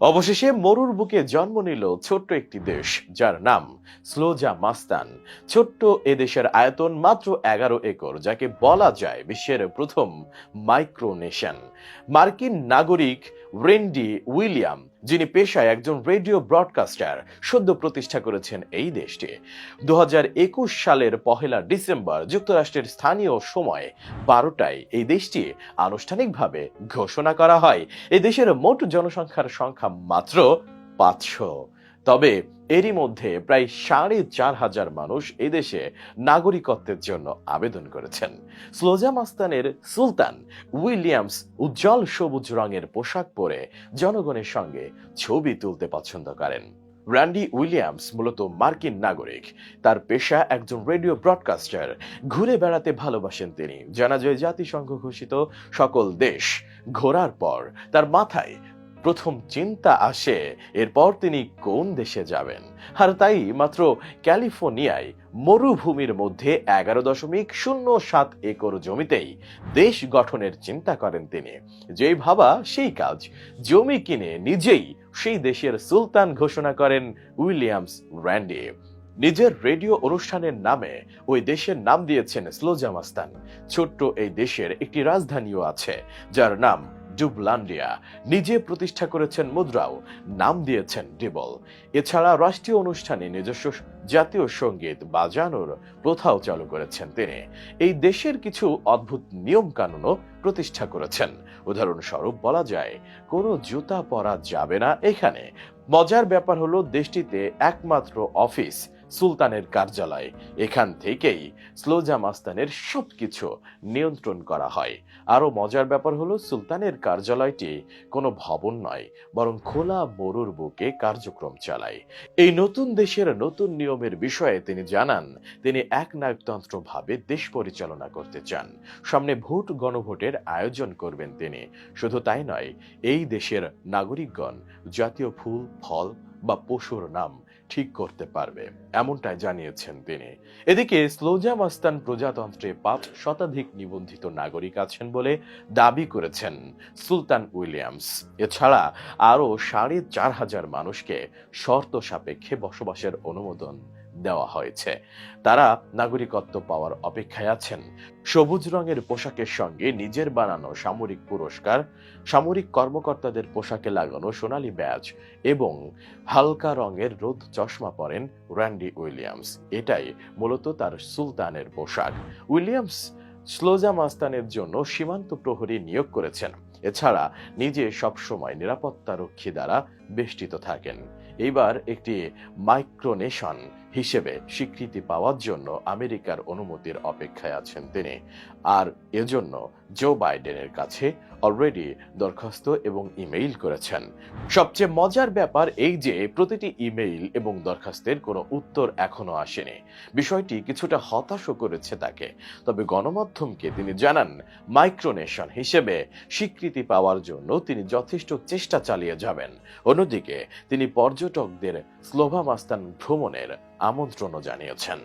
অবশেষে মরুর বুকে জন্ম নিল ছোট্ট একটি দেশ যার নাম স্লোজা মাস্তান। ছোট্ট এ দেশের আয়তন মাত্র 11 একর, যাকে বলা যায় বিশ্বের প্রথম মাইক্রোনেশন। মার্কিন নাগরিক রেন্ডি উইলিয়াম, যিনি পেশায় একজন রেডিও ব্রডকাস্টার, সদ্য প্রতিষ্ঠা করেছেন এই দেশটি। 2021 সালের 1 ডিসেম্বর যুক্তরাষ্ট্রের স্থানীয় সময় 12টায় এই দেশটি আনুষ্ঠানিকভাবে ঘোষণা করা হয়। এই দেশের মোট জনসংখ্যার সংখ্যা মাত্র 500। তবে এরই মধ্যে প্রায় 4,500 মানুষ এই দেশে নাগরিকত্বের জন্য আবেদন করেছেন। স্লোজা মাস্তানের সুলতান উইলিয়ামস উজ্জ্বল সবুজ রঙের পোশাক পরে জনগণের সঙ্গে ছবি তুলতে পছন্দ করেন। র্যান্ডি উইলিয়ামস মূলত মার্কিন নাগরিক। তার পেশা একজন রেডিও ব্রডকাস্টার। ঘুরে বেড়াতে ভালোবাসেন তিনি। জানা যায় জাতিসংঘ ঘোষিত সকল দেশ ঘোরার পর তার মাথায় প্রথম চিন্তা আসে এরপর তিনি কোন দেশে যাবেন। আর তাই মাত্র ক্যালিফোর্নিয়ায় মরুভূমির মধ্যে 11.07 একর জমিতেই দেশ গঠনের চিন্তা করেন তিনি। যেই ভাবা সেই কাজ, জমি কিনে নিজেই সেই দেশের সুলতান ঘোষণা করেন উইলিয়ামস র্যান্ডি। নিজের রেডিও অনুষ্ঠানের নামে ওই দেশের নাম দিয়েছেন স্লোজা মাস্তান। ছোট্ট এই দেশের একটি রাজধানীও আছে যার নাম ডুবলান্ডিয়া। নিজে প্রতিষ্ঠা করেছেন মুদ্রাও, নাম দিয়েছেন ডিবল। এছাড়া রাষ্ট্রীয় অনুষ্ঠানে নিজস্ব জাতীয় সঙ্গীত বাজানোর প্রথাও চালু করেছেন তিনি। এই দেশের কিছু অদ্ভুত নিয়ম কানুনও প্রতিষ্ঠা করেছেন। উদাহরণস্বরূপ বলা যায়, কোনো জুতা পরা যাবে না এখানে। মজার ব্যাপার হলো, দেশটিতে একমাত্র অফিস সুলতানের কার্যালয়। এখান থেকেই স্লোজা মাস্তানের সবকিছু নিয়ন্ত্রণ করা হয়। আরো মজার ব্যাপার হলো, সুলতানের কার্যালয়টি কোনো ভবন নয়, বরং খোলা মরুর বুকে কার্যক্রম চালায়। এই নতুন দেশের নতুন নিয়মের বিষয়ে তিনি জানান, তিনি একনায়কতন্ত্র ভাবে দেশ পরিচালনা করতে চান। সামনে ভোট, গণভোটের আয়োজন করবেন তিনি। শুধু তাই নয়, এই দেশের নাগরিকগণ জাতীয় ফুল, ফল বা পশুর নাম ঠিক করতে পারবে, এমনটাই জানিয়েছেন তিনি। এদিকে স্লোজা মাস্তান প্রজাতন্ত্রে 5 শতাধিক নিবন্ধিত নাগরিক আছেন বলে দাবি করেছেন সুলতান উইলিয়ামস। এছাড়া আরো 4,500 মানুষকে শর্ত সাপেক্ষে বসবাসের অনুমোদন দেওয়া হয়েছে। তারা নাগরিকত্ব পাওয়ার অপেক্ষায় আছেন। সবুজ রঙের পোশাকের সঙ্গে নিজের বানানো সামরিক পুরস্কার, সামরিক কর্মকর্তাদের পোশাকে লাগানো সোনালী ব্যাজ এবং হালকা রঙের রোদ চশমা পরেন র্যান্ডি উইলিয়ামস। এটাই মূলত তার সুলতানের পোশাক। উইলিয়ামস স্লোজা মাস্তানের জন্য সীমান্ত প্রহরী নিয়োগ করেছেন। এছাড়া নিজে সবসময় নিরাপত্তা রক্ষী দ্বারা বেষ্টিত থাকেন। এইবার একটি মাইক্রোনেশন হিসেবে স্বীকৃতি পাওয়ার জন্য আমেরিকার অনুমতির অপেক্ষায় আছেন তিনি। আর এজন্য জো বাইডেনের কাছে অলরেডি দরখাস্ত এবং ইমেইল করেছেন। সবচেয়ে মজার ব্যাপার এই যে প্রতিটি ইমেইল এবং দরখাস্তের কোনো উত্তর এখনো আসেনি। বিষয়টি কিছুটা হতাশও করেছে তাকে। তবে গণমাধ্যমকে তিনি জানান, মাইক্রোনেশন হিসেবে স্বীকৃতি পাওয়ার জন্য তিনি যথেষ্ট চেষ্টা চালিয়ে যাবেন। অন্যদিকে তিনি পর্যটকদের স্লোভা মাস্তান ভ্রমণের আমন্ত্রণও জানিয়েছেন।